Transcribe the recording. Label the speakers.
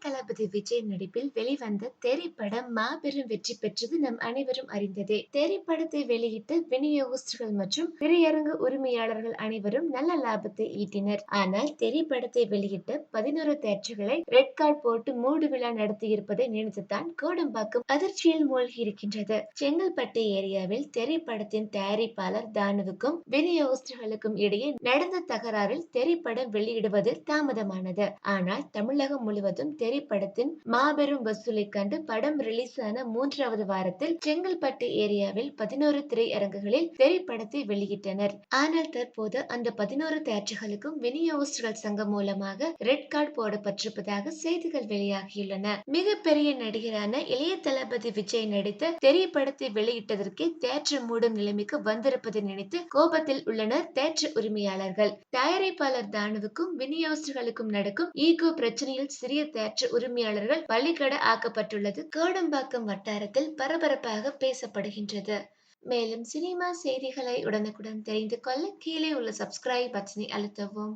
Speaker 1: தளபதி விஜய் நடிப்பில் வெளிவந்த திரைப்படம் மாபெரும் வெற்றி பெற்றது நம் அனைவரும் அறிந்ததே. திரைப்படத்தை வெளியிட்ட விநியோகஸ்தர்கள் மற்றும் திரையரங்கு உரிமையாளர்கள் அனைவரும் நல்ல லாபத்தை ஈட்டினர். ஆனால் திரைப்படத்தை வெளியிட்ட 11 தியேட்டர்களை ரெட் கார்டு போட்டு மூடு விழா நடத்தியிருப்பதை நினைத்துத்தான் கோடம்பாக்கம் அதிர்ச்சியில் மூழ்கி இருக்கின்றது. செங்கல்பட்டு ஏரியாவில் திரைப்படத்தின் தயாரிப்பாளர் தானுவுக்கும் விநியோகஸ்தர்களுக்கும் இடையே நடந்த தகராறில் திரைப்படம் வெளியிடுவதில் தாமதமானது. ஆனால் தமிழகம் முழுவதும் திரைப்படத்தின் மாபெரும் வசூலை கண்டு படம் ரிலீஸ் ஆன 3வது வாரத்தில் செங்கல்பட்டு ஏரியாவில் 11 திரையரங்குகளில் திரைப்படத்தை வெளியிட்டனர். ஆனால் தற்போது அந்த 11 தியேட்டர்களுக்கும் விநியோகஸ்தர்கள் சங்கம் மூலமாக ரெட் கார்டு போடப்பட்டிருப்பதாக செய்திகள் வெளியாகியுள்ளன. மிகப்பெரிய நடிகரான இளைய தளபதி விஜய் நடித்த திரைப்படத்தை வெளியிட்டதற்கே தியேட்டர் மூடும் நிலைமைக்கு வந்திருப்பதை நினைத்து கோபத்தில் உள்ளனர் தியேட்டர் உரிமையாளர்கள். தயாரிப்பாளர் தானுவுக்கும் விநியோகஸ்தர்களுக்கும் நடக்கும் ஈகோ பிரச்சனையில் சிறிய தியேட்டர் உரிமையாளர்கள் பலிகடா ஆக்கப்பட்டுள்ளது கோடம்பாக்கம் வட்டாரத்தில் பரபரப்பாக பேசப்படுகின்றது. மேலும் சினிமா செய்திகளை உடனுக்குடன் தெரிந்து கொள்ள கீழே உள்ள சப்ஸ்கிரைப் பட்டனை அழுத்தவும்.